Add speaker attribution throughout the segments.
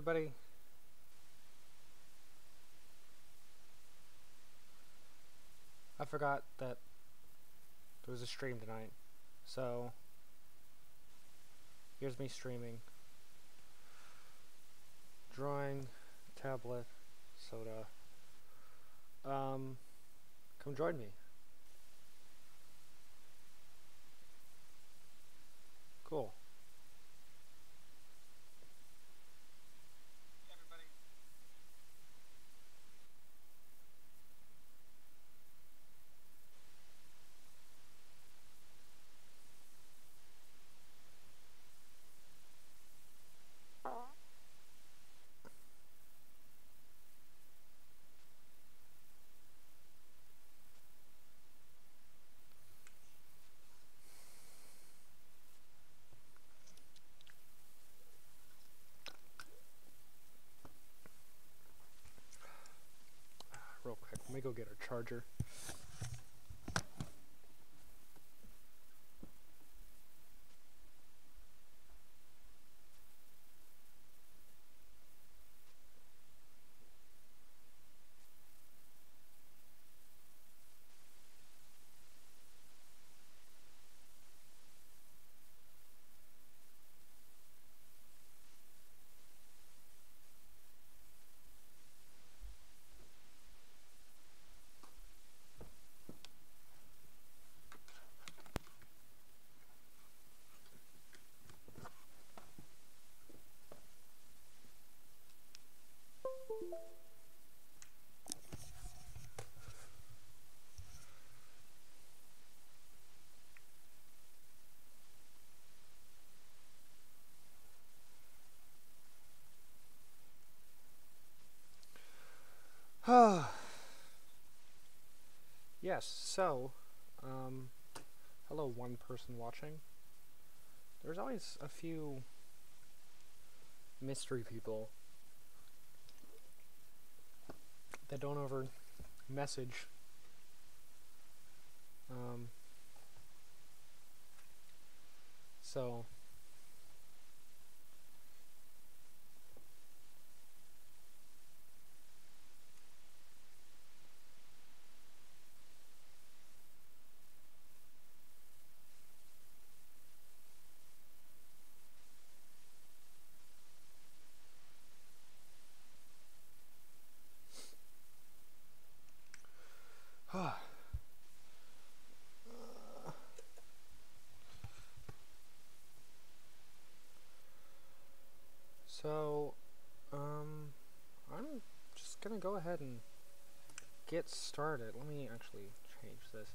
Speaker 1: everybody. I forgot that there was a stream tonight. So, here's me streaming. Drawing, tablet, soda. Come join me. Cool. Real quick, let me go get a charger. Yes, so, hello one person watching. There's always a few mystery people that don't ever message. So So, I'm just gonna go ahead and get started. Let me actually change this.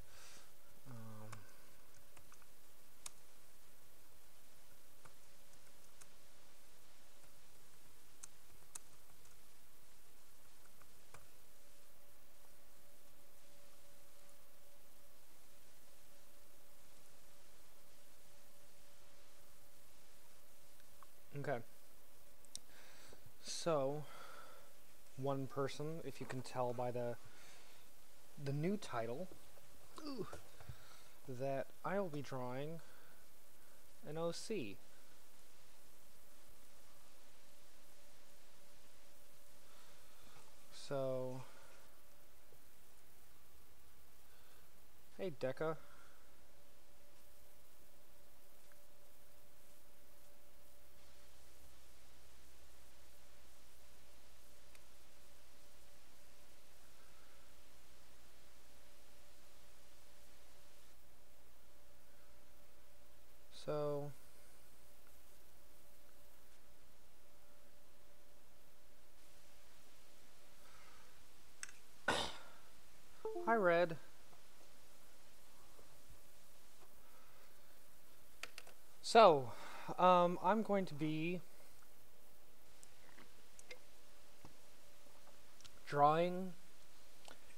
Speaker 1: Okay. So, one person, if you can tell by the new title, that I will be drawing an OC. So, hey Deca. So, hi Red. So, I'm going to be drawing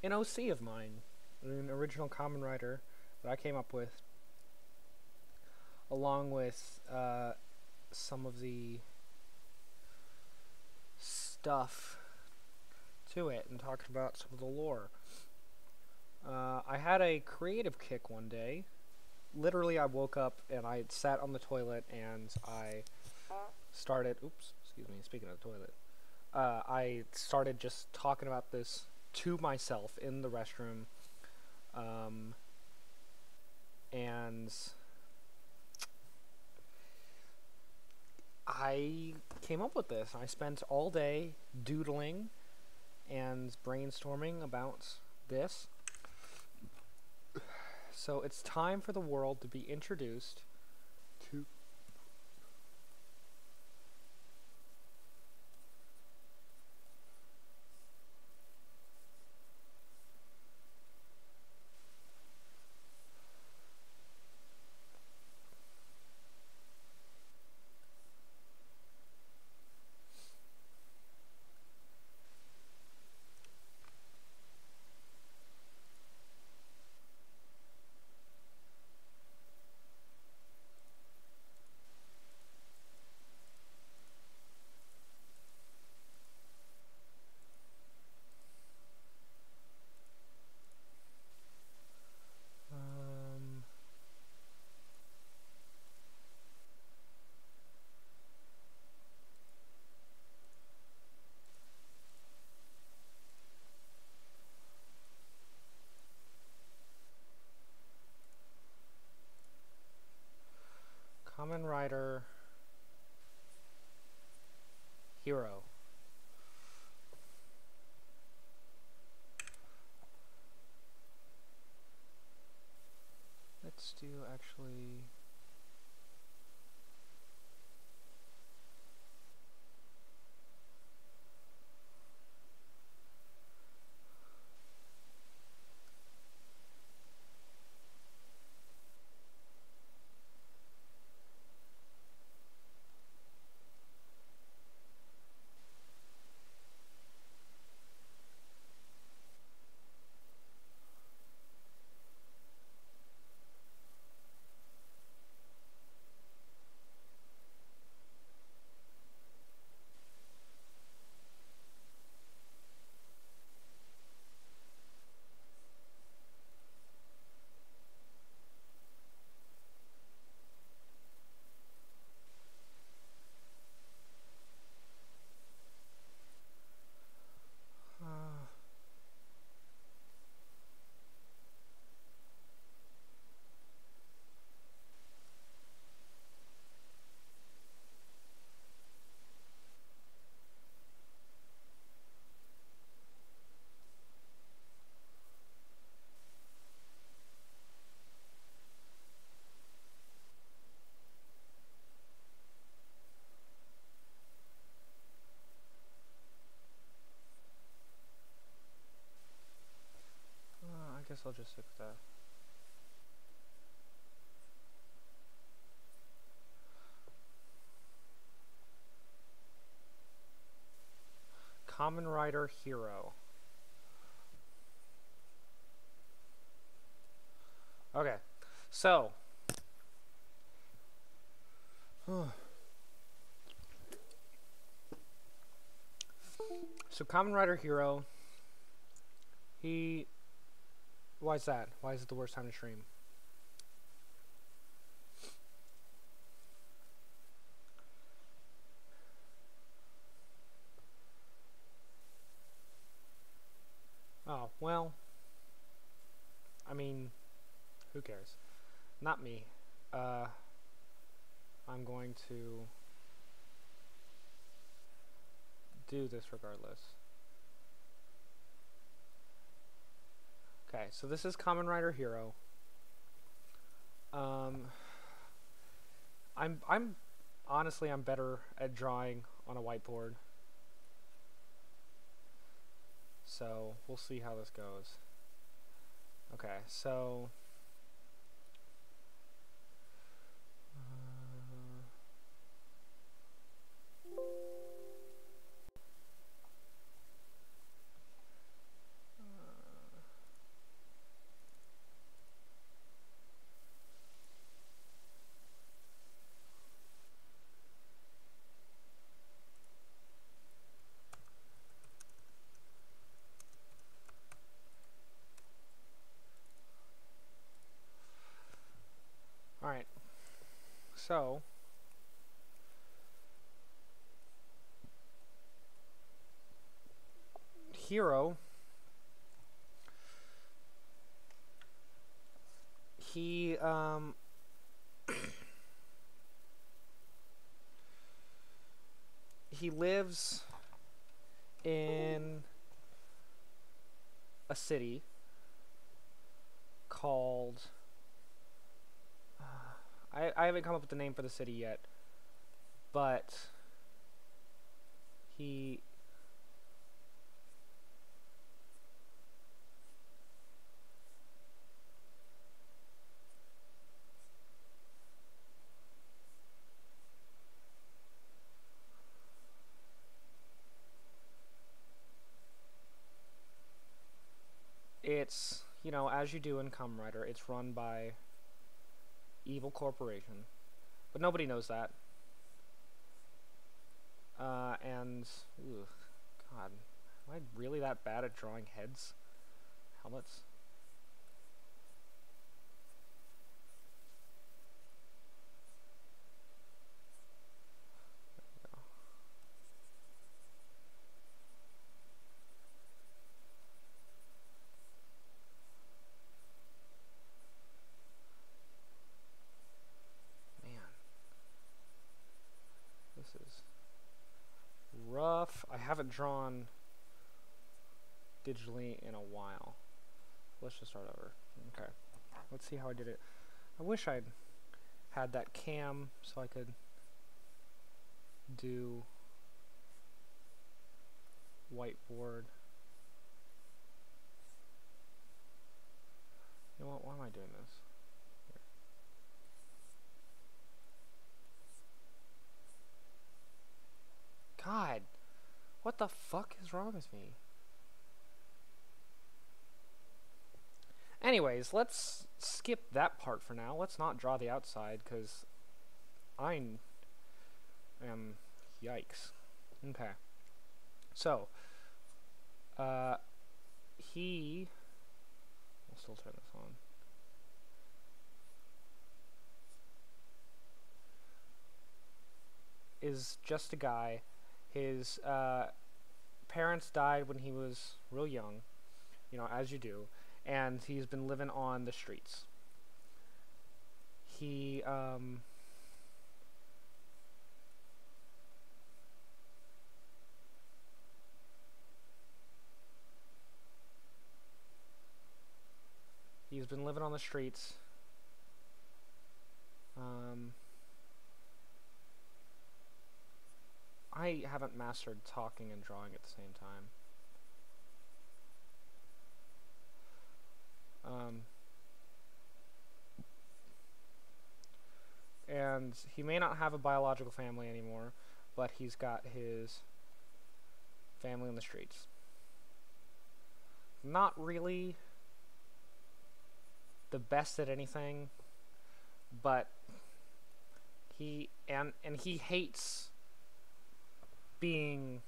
Speaker 1: an OC of mine, an original Common Writer that I came up with, along with some of the stuff to it, and talking about some of the lore. I had a creative kick one day. Literally, I woke up and I sat on the toilet and I started. Oops, excuse me, speaking of the toilet, I started just talking about this to myself in the restroom, and I came up with this. I spent all day doodling and brainstorming about this. So it's time for the world to be introduced to Kamen Rider Hero. Let's do actually. I guess I'll just stick with that. Kamen Rider Hero. Okay, so Kamen Rider Hero. Why is that? Why is it the worst time to stream? Oh, well, I mean, who cares? Not me. I'm going to do this regardless. Okay, so this is Kamen Rider Hero. I'm honestly I'm better at drawing on a whiteboard. So we'll see how this goes. Okay, so alright. So hero, he he lives in a city called I haven't come up with the name for the city yet, but he it's, you know, as you do in Kamen Rider, it's run by evil corporation, but nobody knows that. And ugh, God, am I really that bad at drawing heads, helmets? There we go. Man, this is rough. I haven't drawn digitally in a while. Let's just start over. Okay, let's see how I did it. I wish I'd had that cam so I could do whiteboard. You know what? Why am I doing this? Here. God, what the fuck is wrong with me? Anyways, let's skip that part for now. Let's not draw the outside, because I am... yikes. Okay. So, he... We'll still turn this on. Is just a guy. His parents died when he was real young, you know, as you do, and he's been living on the streets. He's been living on the streets. I haven't mastered talking and drawing at the same time. And he may not have a biological family anymore, but he's got his family in the streets. Not really the best at anything, but he hates being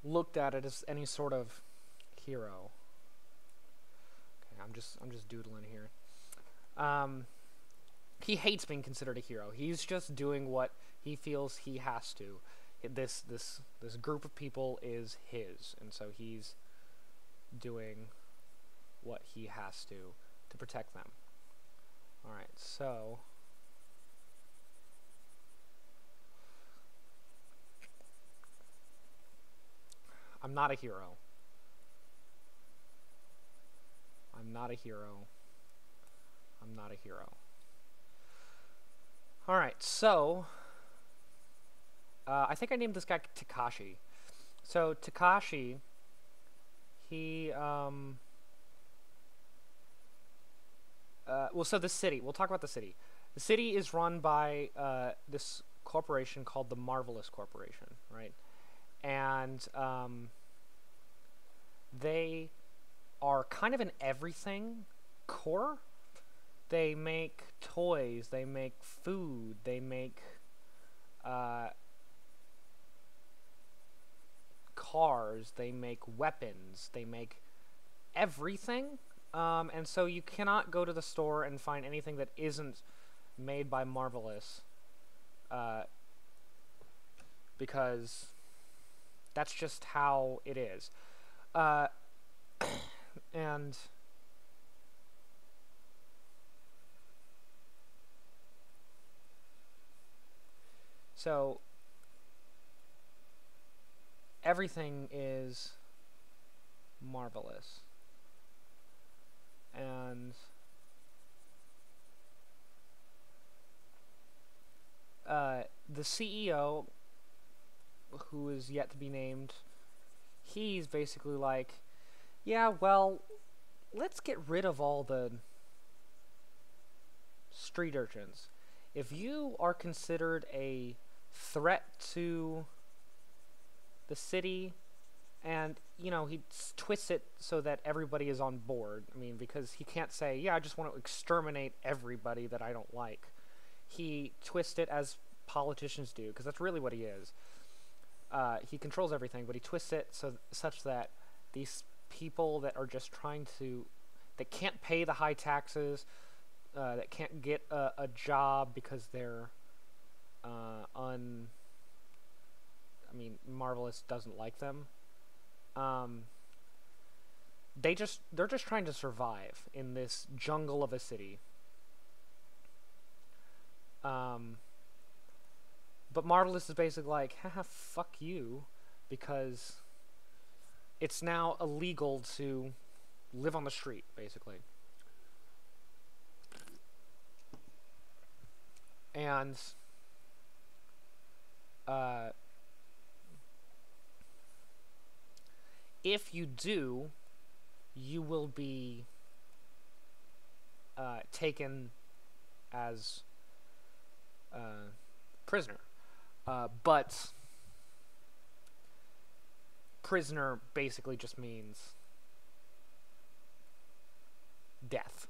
Speaker 1: looked at it as any sort of hero. Okay, I'm just doodling here. He hates being considered a hero. He's just doing what he feels he has to. This group of people is his, and so he's doing what he has to protect them. Alright, so I'm not a hero. I'm not a hero. I'm not a hero. Alright, so I think I named this guy Takashi. So Takashi, he well, so the city, we'll talk about the city. The city is run by this corporation called the Marvelous Corporation, right? And they are kind of an everything core. They make toys, they make food, they make cars, they make weapons, they make everything. And so you cannot go to the store and find anything that isn't made by Marvelous because that's just how it is. Uh, and so everything is marvelous. And the CEO, who is yet to be named, he's basically like, yeah, well, let's get rid of all the street urchins. If you are considered a threat to the city, and, you know, he twists it so that everybody is on board. I mean, because he can't say, yeah, I just want to exterminate everybody that I don't like. He twists it as politicians do, because that's really what he is. He controls everything, but he twists it such that these people that are just trying to, that can't pay the high taxes, that can't get a job because they're I mean, Marvelous doesn't like them. They're just trying to survive in this jungle of a city. But Marvelous is basically like, haha, fuck you, because it's now illegal to live on the street, basically. And if you do, you will be taken as prisoner. But prisoner basically just means death.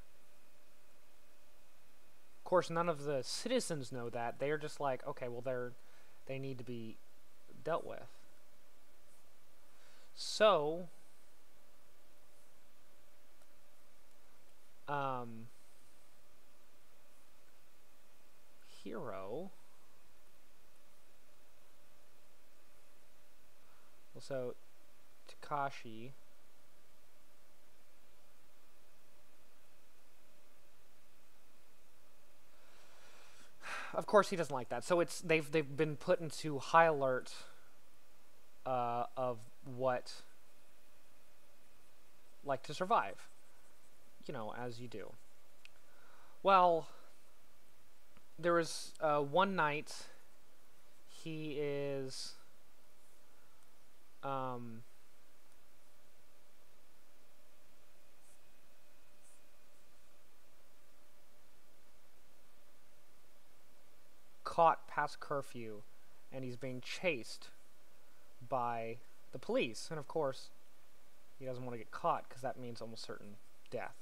Speaker 1: Of course, none of the citizens know that. They are just like, okay, well, they need to be dealt with. So, Hero. Also, Takashi. Of course, he doesn't like that. So they've been put into high alert of what, like, to survive. You know, as you do. Well, there was one night he is caught past curfew, and he's being chased by the police. And of course, he doesn't want to get caught because that means almost certain death.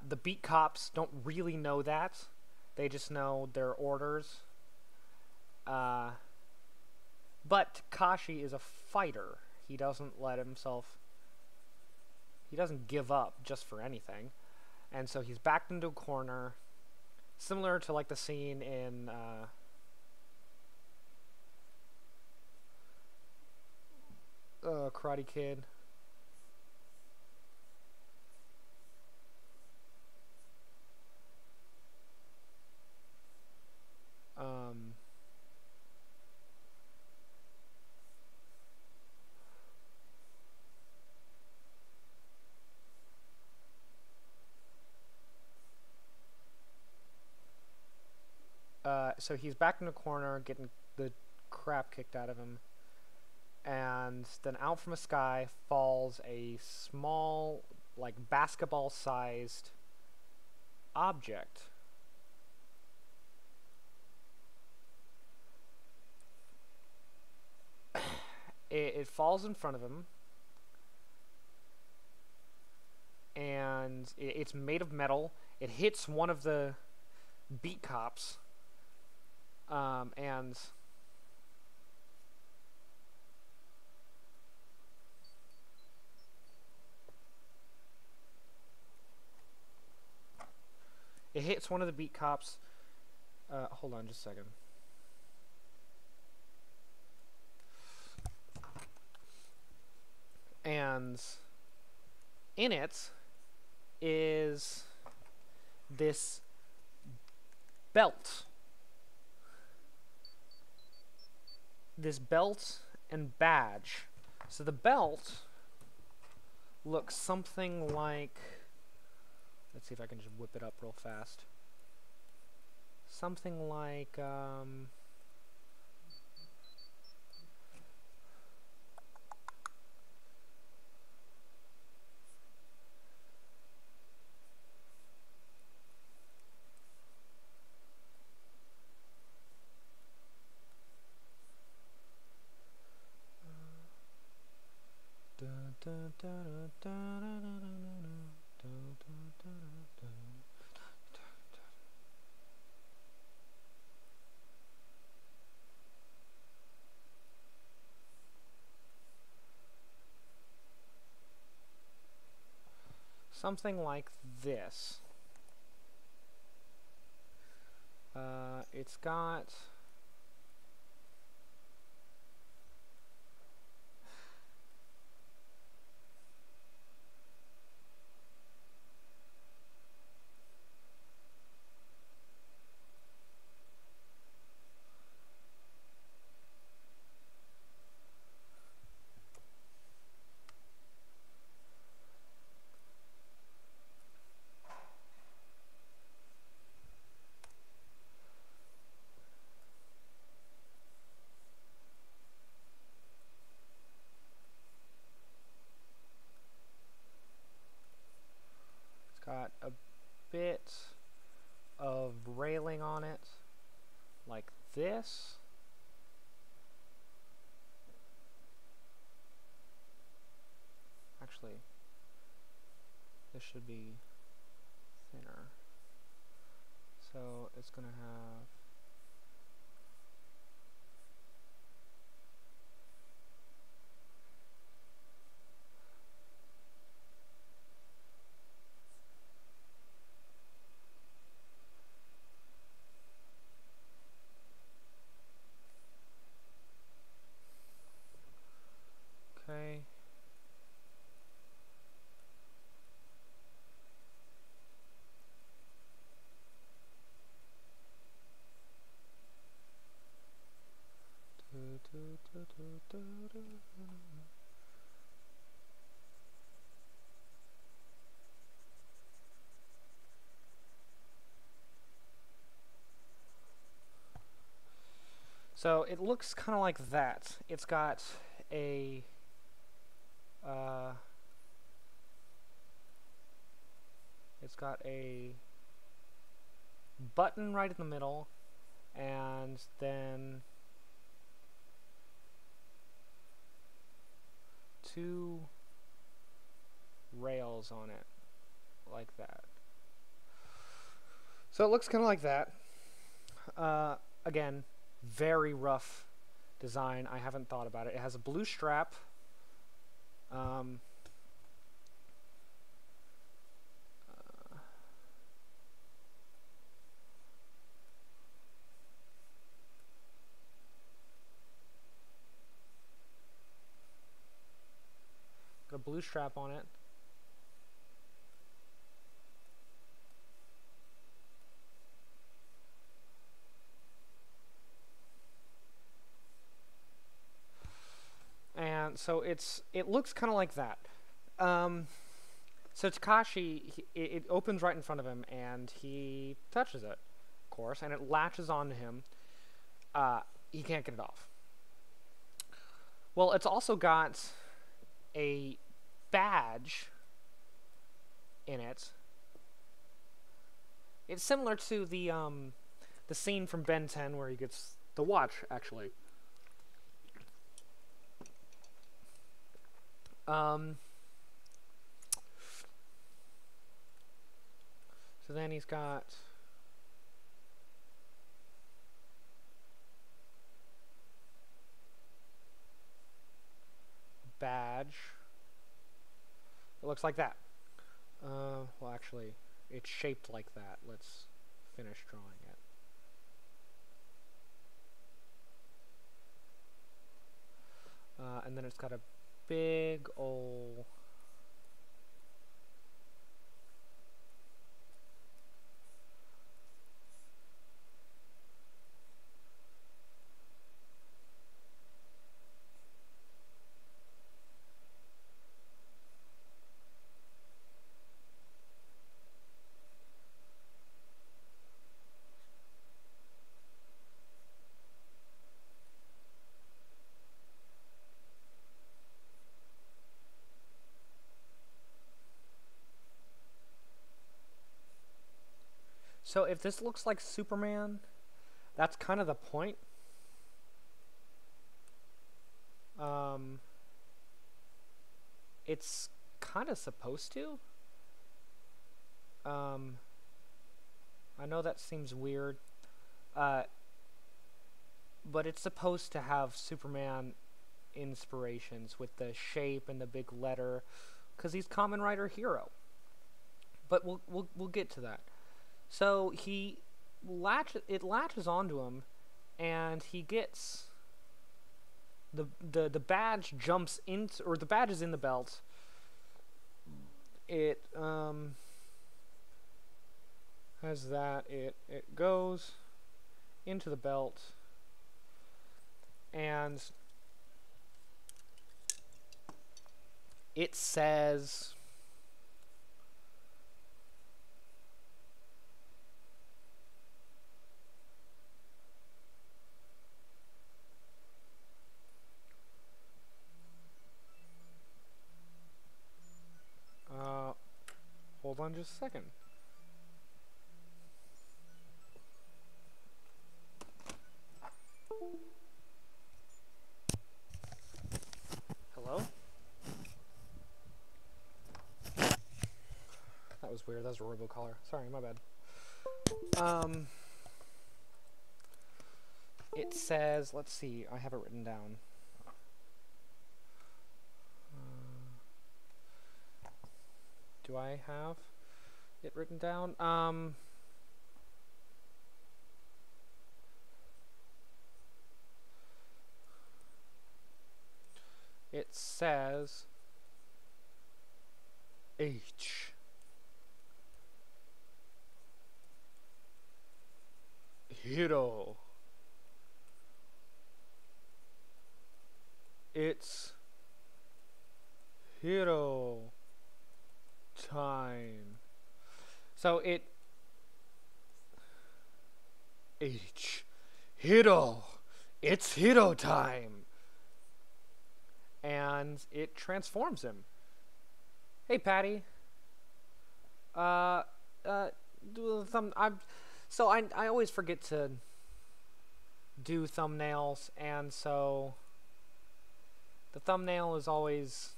Speaker 1: The beat cops don't really know that. They just know their orders. But Takashi is a fighter. He doesn't let himself... He doesn't give up just for anything. And so he's backed into a corner, similar to like the scene in Karate Kid. So he's back in the corner, getting the crap kicked out of him. And then out from the sky falls a small, like, basketball-sized object. It falls in front of him. And it's made of metal. It hits one of the beat cops. And it hits one of the beat cops. Hold on just a second. And in it is this belt. This belt and badge. So the belt looks something like, let's see if I can just whip it up real fast. Something like, something like this. It's got a bit of railing on it, like this. Actually, this should be thinner. So it's gonna have okay. So it looks kind of like that. It's got a button right in the middle, and then two rails on it, like that. So it looks kind of like that. Again, very rough design. I haven't thought about it. It has a blue strap. Got a blue strap on it. And so it looks kind of like that. So Takashi, it opens right in front of him, and he touches it, of course, and it latches onto him. He can't get it off. Well, it's also got a badge in it. It's similar to the scene from Ben 10 where he gets the watch, actually. So then he's got a badge. It looks like that. Well, actually, it's shaped like that. Let's finish drawing it. And then it's got a big ol' So if this looks like Superman, that's kind of the point. It's kind of supposed to. I know that seems weird, but it's supposed to have Superman inspirations with the shape and the big letter, because he's Kamen Rider Hero. But we'll get to that. So it latches onto him, and he gets the badge jumps into, or the badge is in the belt. It has that. It goes into the belt, and it says, hold on just a second. Hello? That was weird. That was a robocaller. Sorry, my bad. It says, let's see, I have it written down. Do I have it written down? It says H. Hero. It's hero time. So it H. Hero. It's hero time. And it transforms him. Hey, Patty. Do I always forget to do thumbnails, and so the thumbnail is always,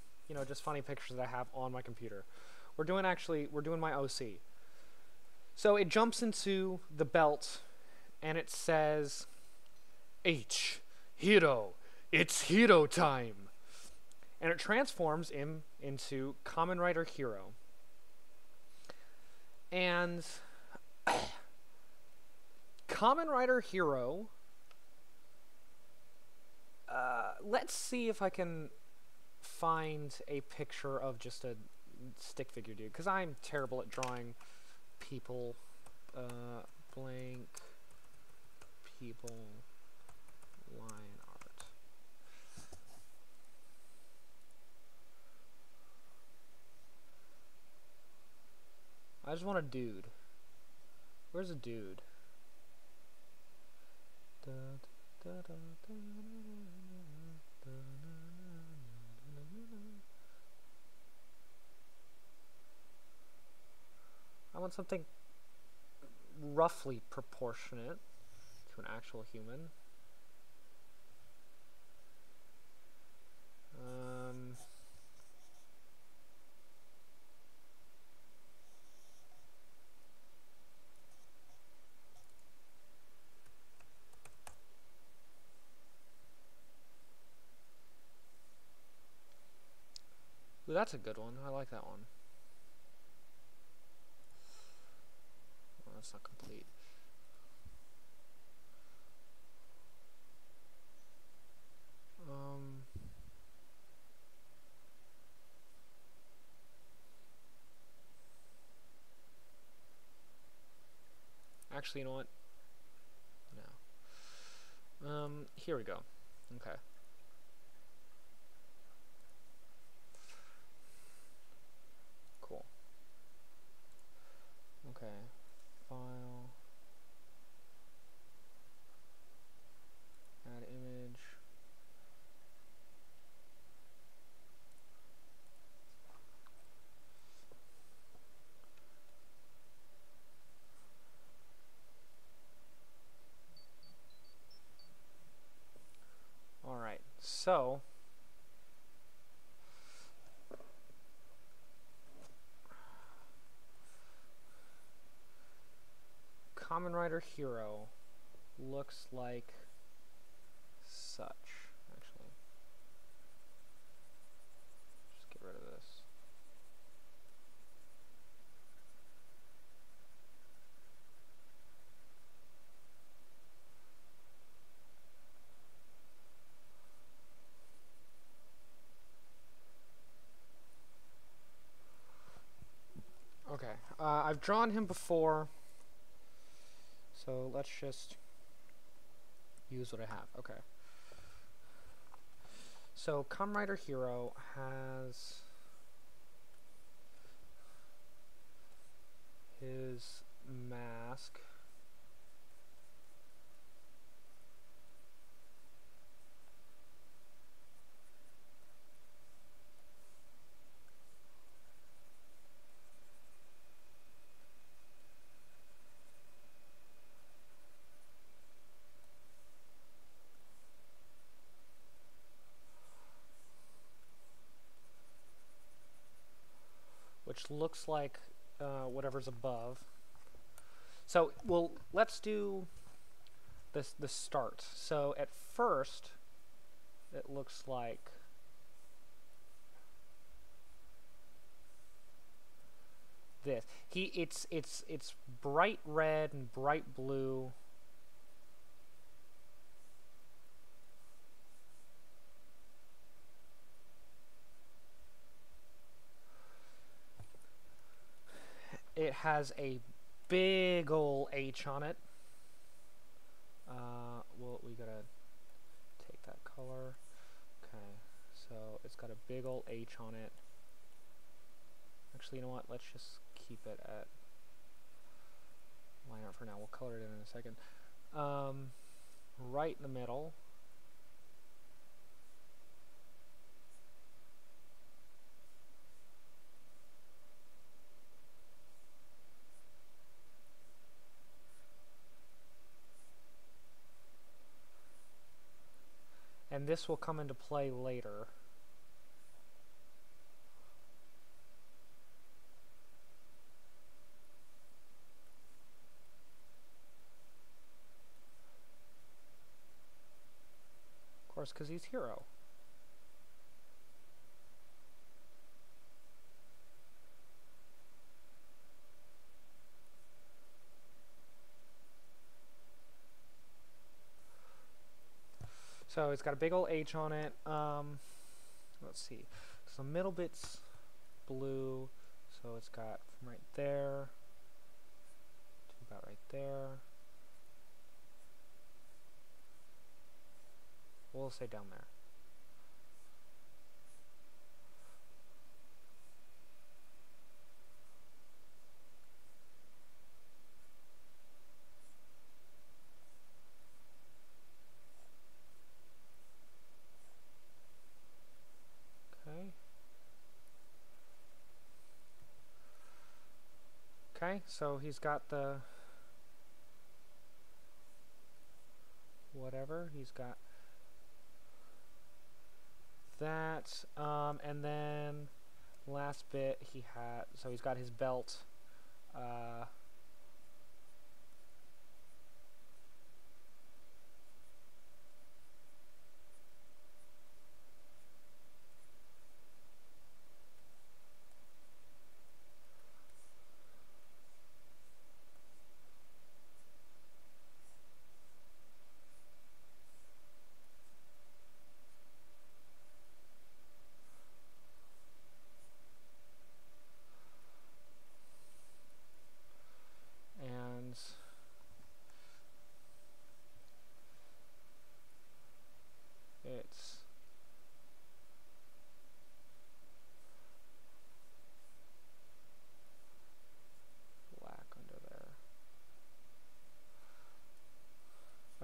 Speaker 1: just funny pictures that I have on my computer. We're doing my OC. So it jumps into the belt, and it says, H, hero, it's hero time. And it transforms him into Kamen Rider Hero. And Kamen Rider Hero, let's see if I can find a picture of just a stick figure dude, because I'm terrible at drawing people. Blank people line art. I just want a dude. Where's a dude? I want something roughly proportionate to an actual human. Ooh, that's a good one. I like that one. Oh, that's not complete. Actually, you know what? No. Here we go. Okay. Cool. Okay. File. Add image. Alright, so Kamen Rider Hero looks like such. Actually, just get rid of this. Okay, I've drawn him before, so let's just use what I have. Okay. So, Kamen Rider Hero has his mask. Which looks like whatever's above. So, well, let's do the start. So, at first, it looks like this. It's bright red and bright blue. It has a big ol' H on it. Well, we gotta take that color. Okay, so it's got a big ol' H on it. Actually, you know what? Let's just keep it at line art for now. We'll color it in a second. Right in the middle. And this will come into play later. Of course, because he's Hero. So it's got a big old H on it. Let's see. So the middle bit's blue. So it's got from right there to about right there. We'll say down there. Okay, so he's got the whatever, he's got that, and then last bit he had, so he's got his belt,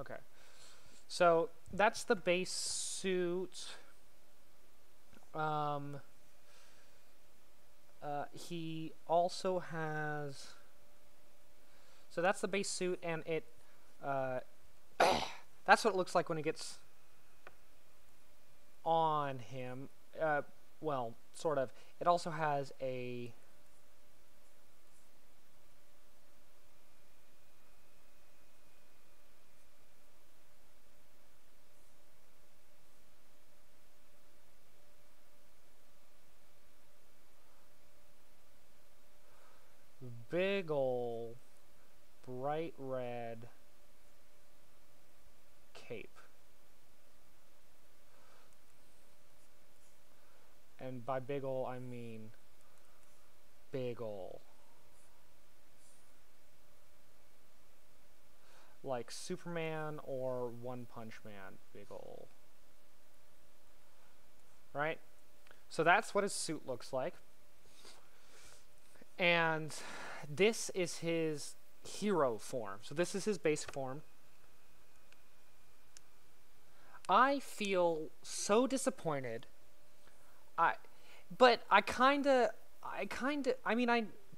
Speaker 1: Okay. So that's the base suit. He also has. So that's the base suit, and it. That's what it looks like when it gets on him. Well, sort of. It also has a. Big ol' bright red cape. And by big ol' I mean big ol'. Like Superman or One Punch Man, big ol'. Right? So that's what his suit looks like. And this is his hero form. So this is his basic form. I feel so disappointed. But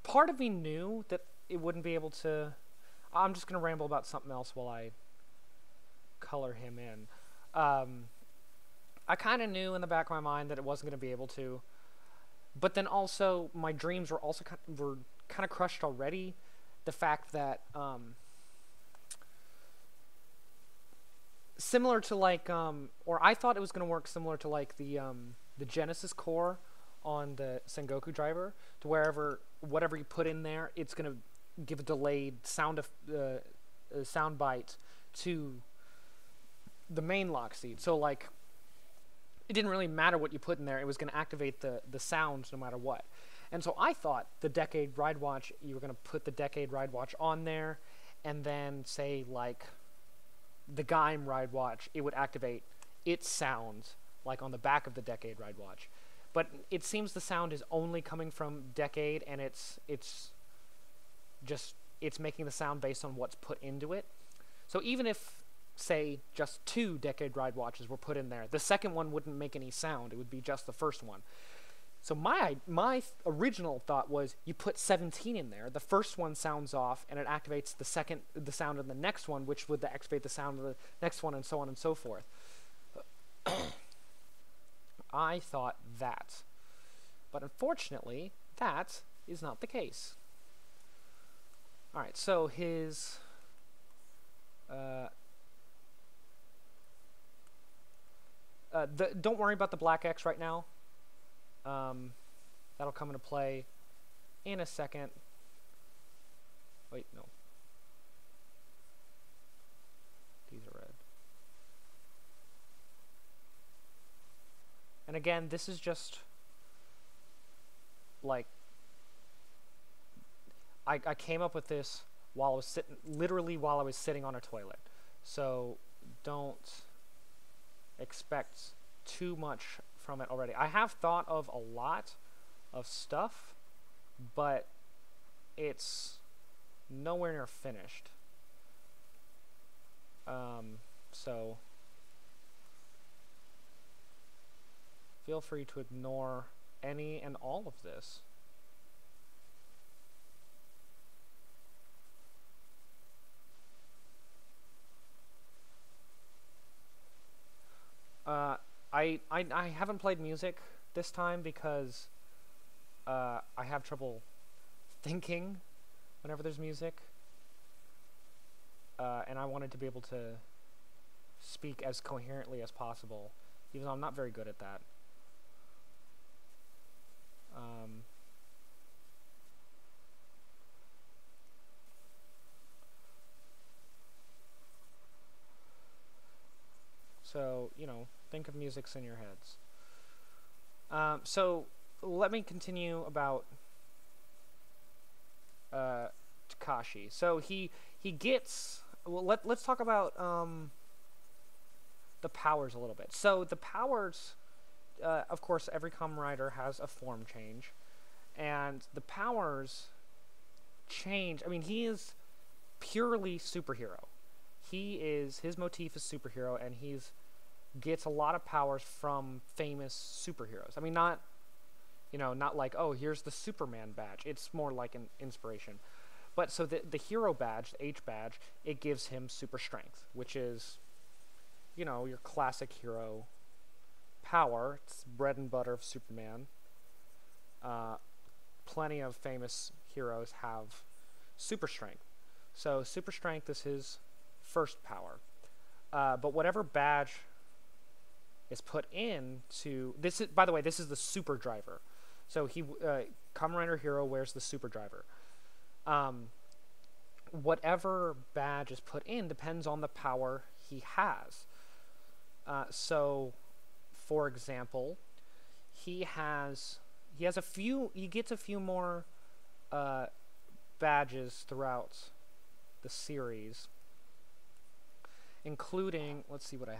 Speaker 1: part of me knew that it wouldn't be able to. I'm just gonna ramble about something else while I color him in. I kind of knew in the back of my mind that it wasn't gonna be able to. But then also, my dreams were also kind of crushed already. The fact that, similar to like, or I thought it was going to work similar to like the Genesis core on the Sengoku driver, to whatever you put in there, it's going to give a delayed sound bite to the main lock seed. So like, it didn't really matter what you put in there. It was going to activate the sounds no matter what. And so I thought the Decade Ride Watch, you were going to put the Decade Ride Watch on there, and then say like the Gaim Ride Watch, it would activate its sounds like on the back of the Decade Ride Watch. But it seems the sound is only coming from Decade, and it's making the sound based on what's put into it. So even if, say, just 2 Decade Ride Watches were put in there, the second one wouldn't make any sound. It would be just the first one. So my original thought was you put 17 in there. The first one sounds off, and it activates the sound of the next one, which would activate the sound of the next one, and so on and so forth. I thought that. But unfortunately, that is not the case. Alright, so his... don't worry about the black X right now. That'll come into play in a second. Wait, no. These are red. And again, this is just like I came up with this while I was literally while I was sitting on a toilet. So don't expect too much from it already. I have thought of a lot of stuff, but it's nowhere near finished. So feel free to ignore any and all of this. I haven't played music this time because I have trouble thinking whenever there's music, and I wanted to be able to speak as coherently as possible, even though I'm not very good at that. So, you know, think of musics in your heads. So, let me continue about Takashi. So, he gets... Well, let's talk about the powers a little bit. So, the powers... of course, every Kamen Rider has a form change. And the powers change... I mean, he is purely superhero. his motif is superhero, and gets a lot of powers from famous superheroes. I mean, not like, oh, here's the Superman badge. It's more like an inspiration. But so the hero badge, the H badge, it gives him super strength, which is, your classic hero power. It's bread and butter of Superman. Plenty of famous heroes have super strength. So super strength is his first power. But whatever badge is put into this is, by the way, this is the super driver. So Kamen Rider Hero wears the super driver. Whatever badge is put in depends on the power he has. So, for example, he gets a few more badges throughout the series, including, let's see what I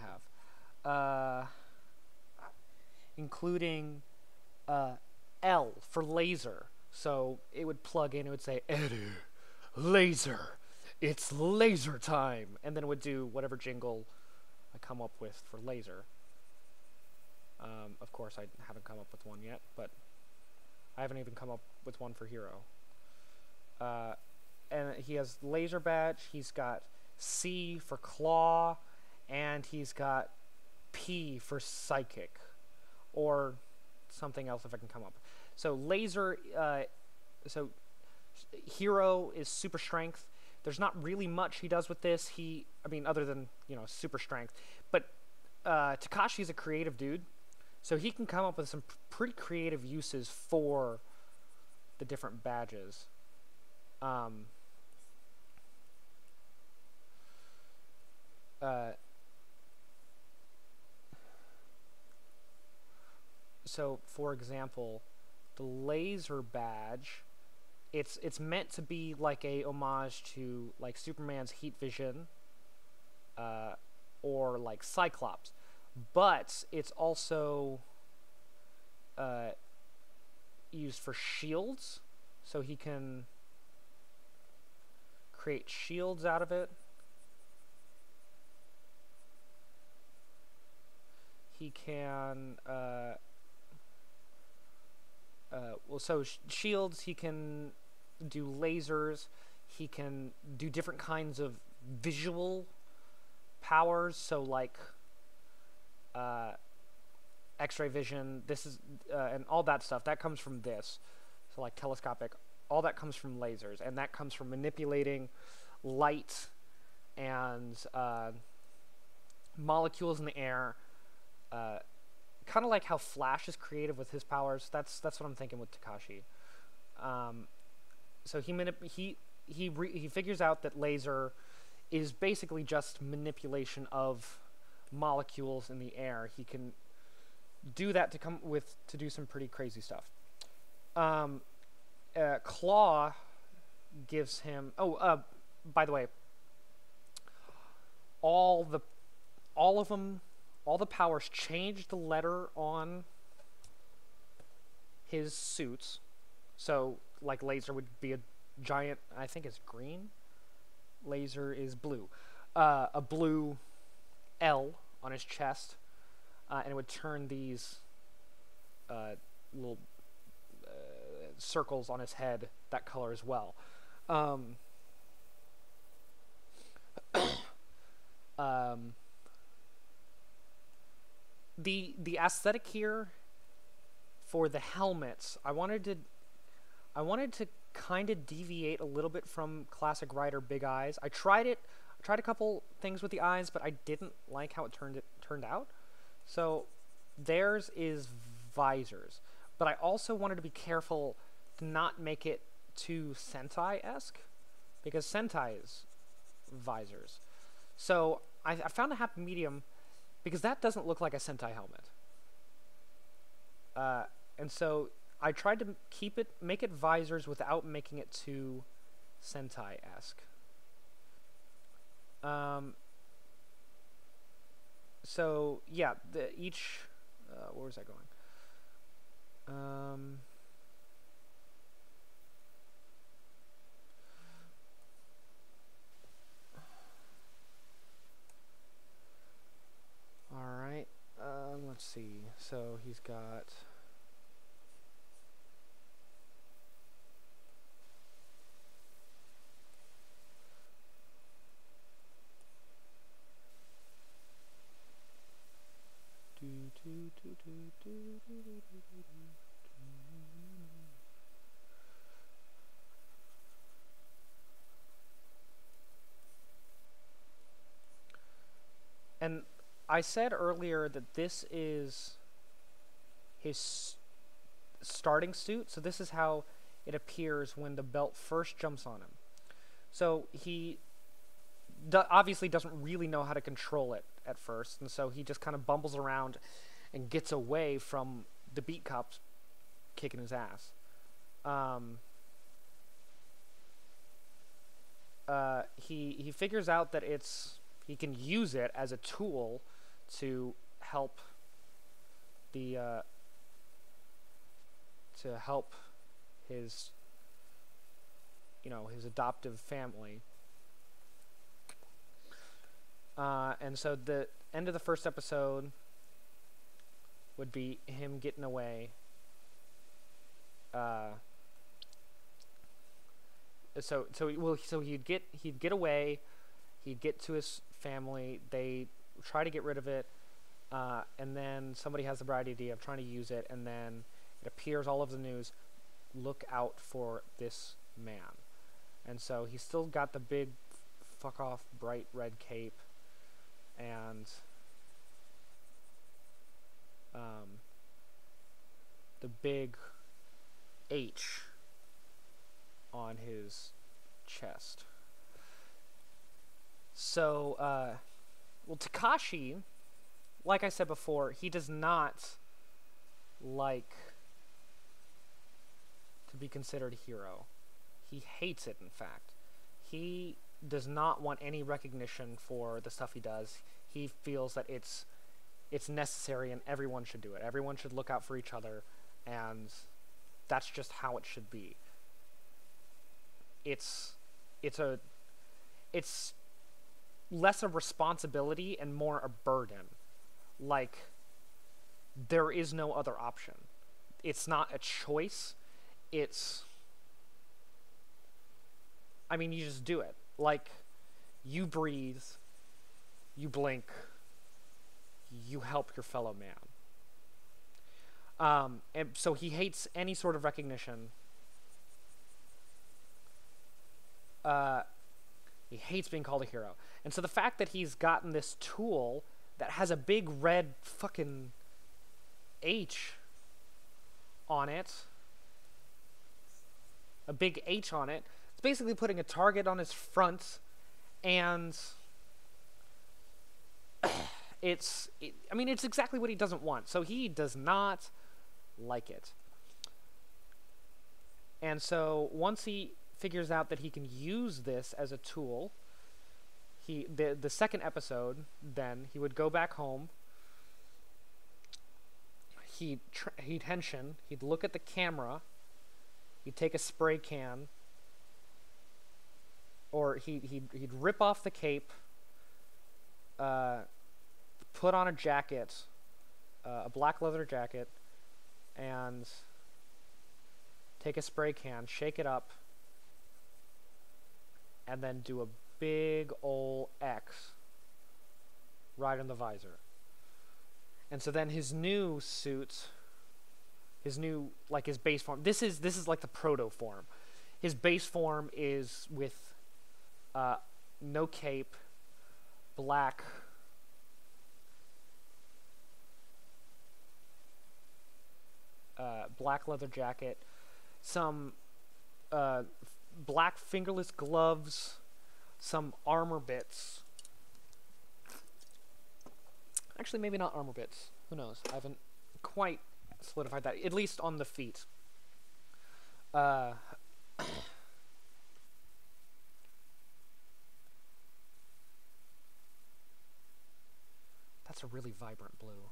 Speaker 1: have, including L for laser. So it would plug in, it would say, Edu, laser, it's laser time, and then it would do whatever jingle I come up with for laser. Of course, I haven't come up with one yet, but I haven't even come up with one for hero. And he has laser badge, he's got C for claw, and he's got P for psychic, or something else if I can come up. So laser, so hero is super strength. There's not really much he does with this. Other than, super strength. But Takashi's a creative dude, so he can come up with some pretty creative uses for the different badges. So, for example, the laser badge, it's meant to be like a homage to like Superman's heat vision, or like Cyclops, but it's also used for shields, so he can create shields out of it. He can shields, he can do lasers, he can do different kinds of visual powers, so like X-ray vision, and all that stuff, that comes from this. So like telescopic, all that comes from lasers, and that comes from manipulating light and molecules in the air, kind of like how Flash is creative with his powers. That's what I'm thinking with Takashi. So he figures out that laser is basically just manipulation of molecules in the air. He can do that to do some pretty crazy stuff. Claw gives him. By the way, all the powers change the letter on his suits. So, like, laser would be a giant, I think it's green. Laser is blue. A blue L on his chest, and it would turn these little circles on his head that color as well. The aesthetic here for the helmets, I wanted to kind of deviate a little bit from classic Rider Big Eyes. I tried a couple things with the eyes, but I didn't like how it turned out. So theirs is visors, but I also wanted to be careful to not make it too Sentai-esque, because Sentai is visors. So I found a happy medium, because that doesn't look like a Sentai helmet. And so I tried to make it visors without making it too Sentai-esque. So yeah, where was I going? see. So he's got... And I said earlier that this is his starting suit, so this is how it appears when the belt first jumps on him. So he obviously doesn't really know how to control it at first, and so he just kind of bumbles around and gets away from the beat cops kicking his ass. He figures out that he can use it as a tool to help his his adoptive family. And so the end of the first episode would be him getting away. So he'd get away. He'd get to his family. They try to get rid of it, and then somebody has the bright idea of trying to use it, and then it appears all over the news. Look out for this man. And so he's still got the big fuck off bright red cape and the big H on his chest. So, well, Takashi, like I said before, he does not like to be considered a hero. He hates it, in fact. He does not want any recognition for the stuff he does. He feels that it's necessary and everyone should do it. Everyone should look out for each other, and that's just how it should be. It's less a responsibility and more a burden. Like, there is no other option. It's not a choice. I mean, you just do it. Like, you breathe, you blink, you help your fellow man. And so he hates any sort of recognition. He hates being called a hero. And so the fact that he's gotten this tool that has a big red fucking H on it, a big H on it, it's basically putting a target on his front, and it's exactly what he doesn't want. So he does not like it. And so once he figures out that he can use this as a tool, the second episode, then he would go back home. He'd henshin. He'd look at the camera. He'd take a spray can, or he'd rip off the cape, put on a jacket, a black leather jacket, and take a spray can, shake it up, and then do a big ol' X right on the visor. And so then his new suit, his base form, this is like the proto form. His base form is with no cape, black leather jacket, some black fingerless gloves, some armor bits. Actually, maybe not armor bits. Who knows? I haven't quite solidified that, at least on the feet. That's a really vibrant blue.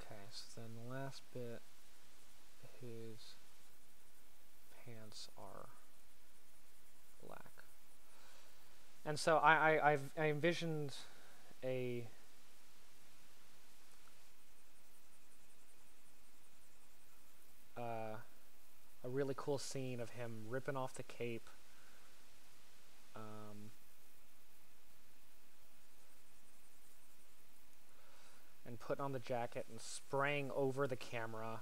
Speaker 1: Okay, so then the last bit is pants are black. And so I envisioned a really cool scene of him ripping off the cape, and putting on the jacket and spraying over the camera.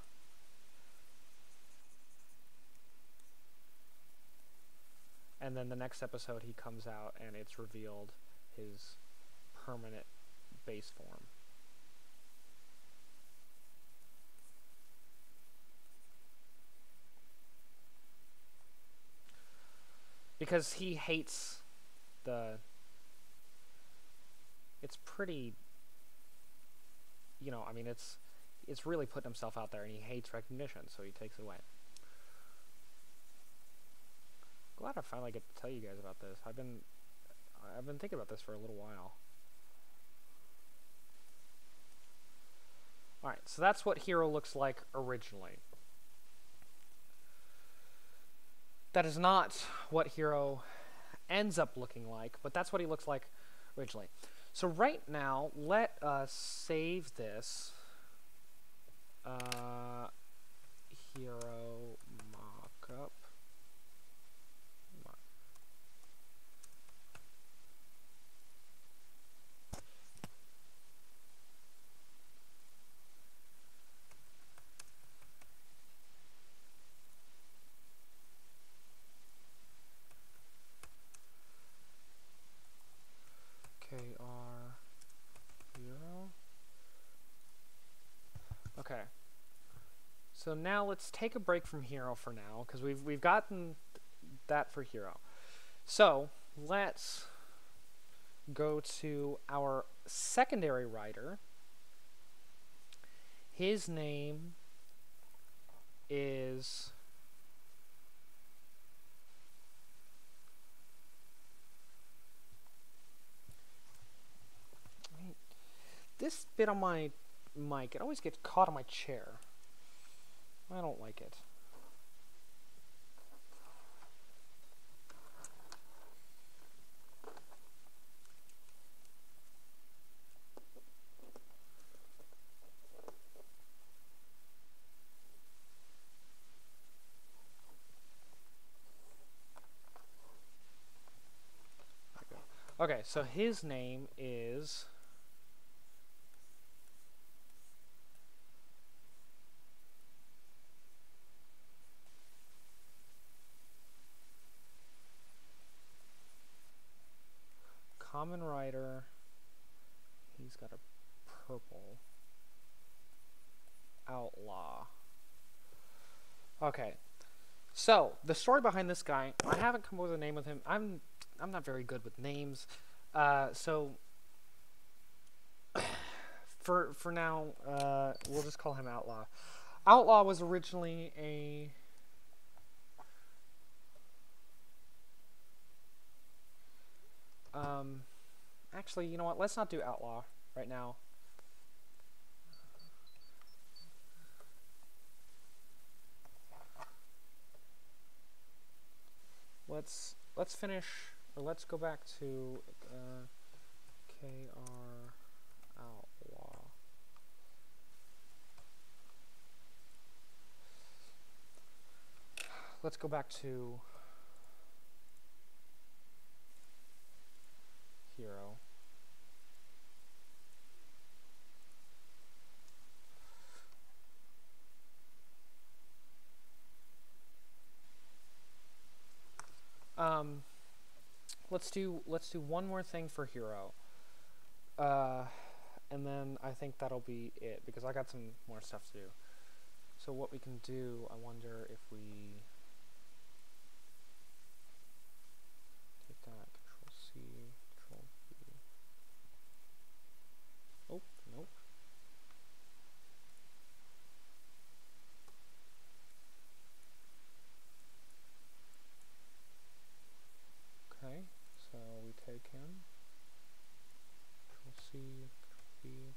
Speaker 1: And then the next episode he comes out and it's revealed his permanent base form. Because he hates the... It's pretty... You know, I mean, it's really putting himself out there, and he hates recognition, so he takes it away. Glad I finally get to tell you guys about this. I've been thinking about this for a little while. Alright, so that's what Hiro looks like originally. That is not what Hiro ends up looking like, but that's what he looks like originally. So right now, let us save this Hiro mockup. KR Hiro. Okay. So now let's take a break from Hiro for now, because we've gotten that for Hiro. So let's go to our secondary writer. His name is this bit on my mic, it always gets caught on my chair. I don't like it. Okay, so his name is Kamen Rider. He's got a purple Outlaw. Okay, so the story behind this guy, I haven't come up with a name with him. I'm not very good with names, so for now, we'll just call him Outlaw. Outlaw was originally a actually, you know what? Let's not do Outlaw right now. Let's finish, or let's go back to KR Outlaw. Let's go back to Hiro. Let's do one more thing for Hiro, and then I think that'll be it, because I got some more stuff to do. So what we can do, I wonder if we take that, Control C, Control V. Oh, nope. Okay, so we take him, Control C, Control V.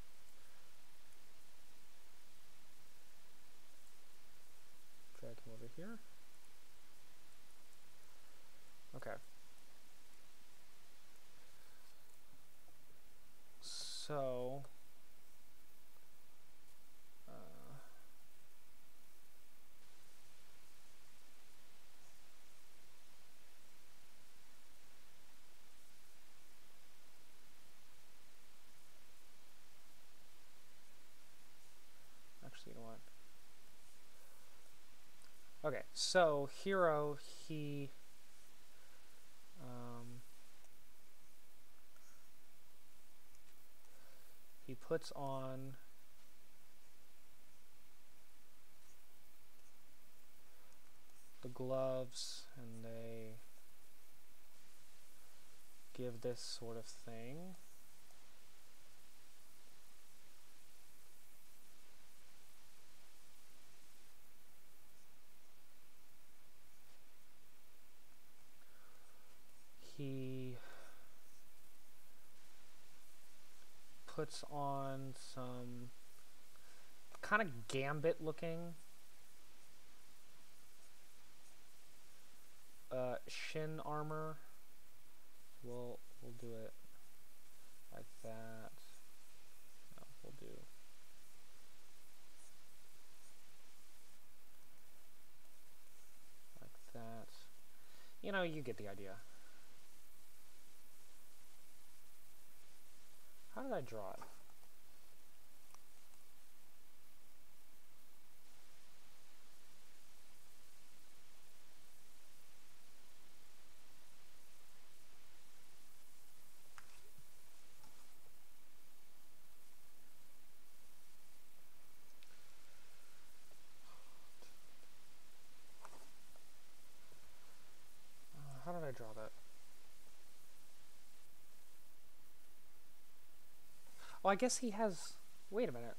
Speaker 1: Drag him over here. Okay, so Hero, he puts on the gloves, and they give this sort of thing. He puts on some kind of Gambit looking shin armor. We'll do it like that. No, we'll do like that. You know, you get the idea. How did I draw it? How did I draw that? Oh, I guess he has... Wait a minute.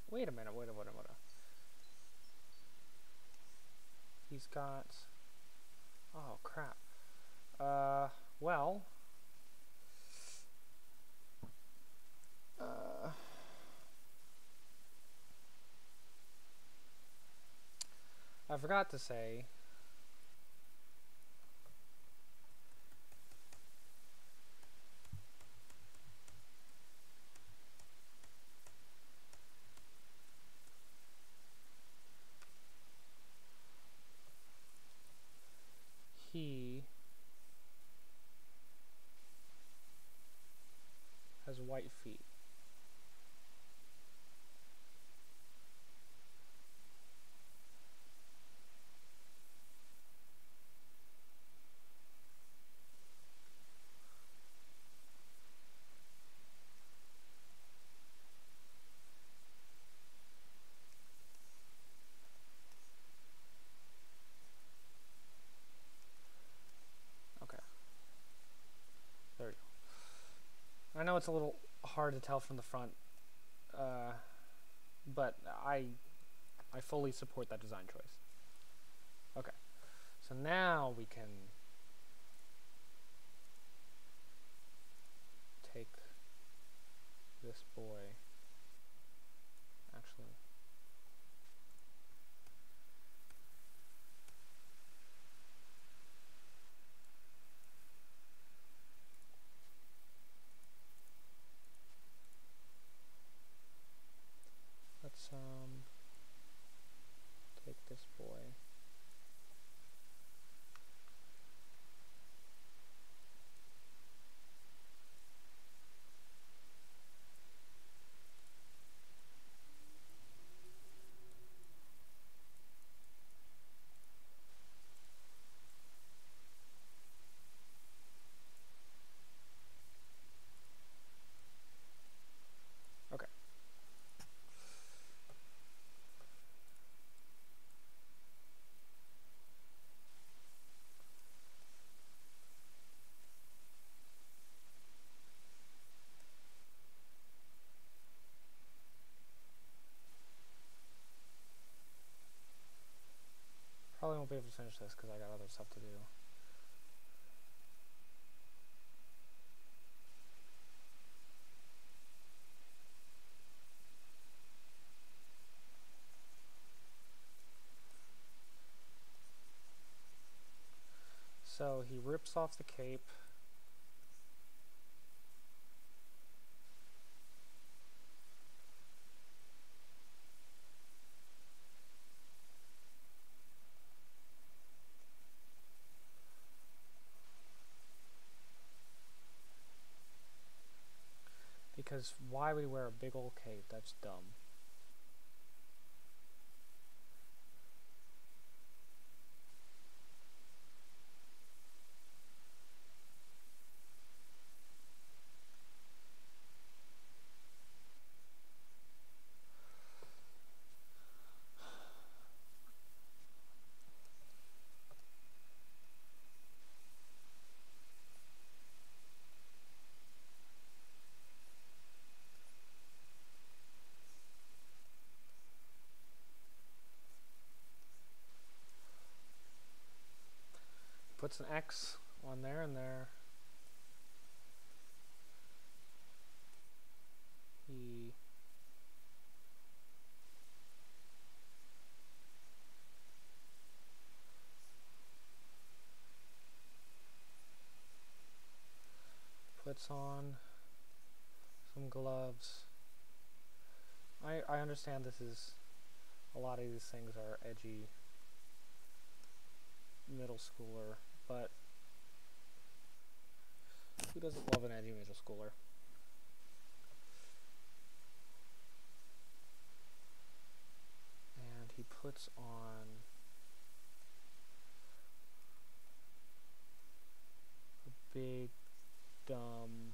Speaker 1: He's got... Oh, crap. Well... I forgot to say... He has white feet. Okay. There we go. I know it's a little hard to tell from the front, but I fully support that design choice. Okay. So now we can take this boy. Actually, let's take this boy. Okay. Probably won't be able to finish this because I got other stuff to do. So he rips off the cape. Because why would he wear a big old cape? That's dumb. puts an X on there, and there he puts on some gloves. I understand this is, a lot of these things are edgy middle schooler, but who doesn't love an edgy middle schooler? And he puts on a big, dumb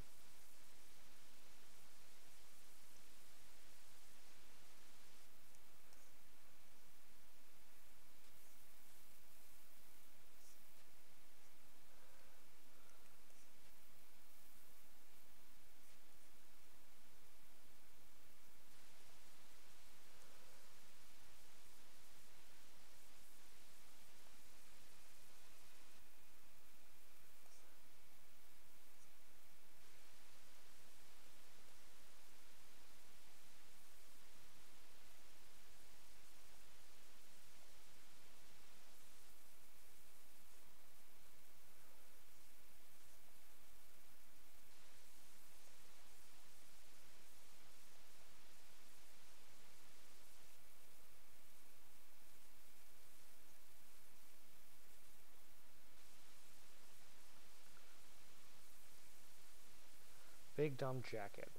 Speaker 1: jacket.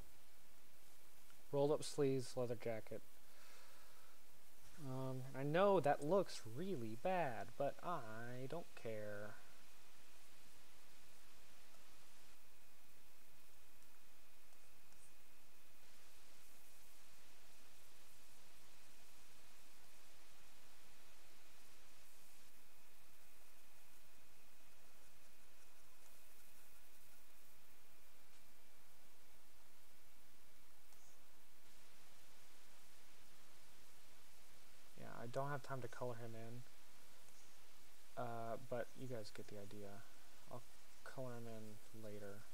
Speaker 1: Rolled up sleeves, leather jacket. I know that looks really bad, but I don't care. I don't have time to color him in, but you guys get the idea. I'll color him in later.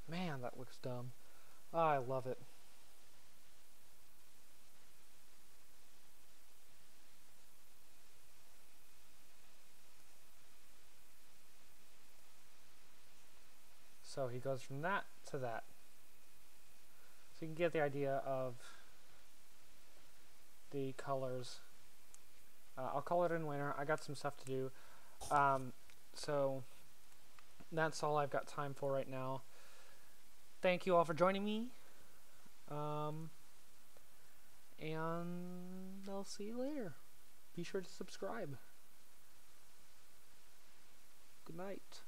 Speaker 1: Man, that looks dumb. Oh, I love it. So he goes from that to that. So you can get the idea of the colors. I'll color it in later. I got some stuff to do. So that's all I've got time for right now. Thank you all for joining me. And I'll see you later. Be sure to subscribe. Good night.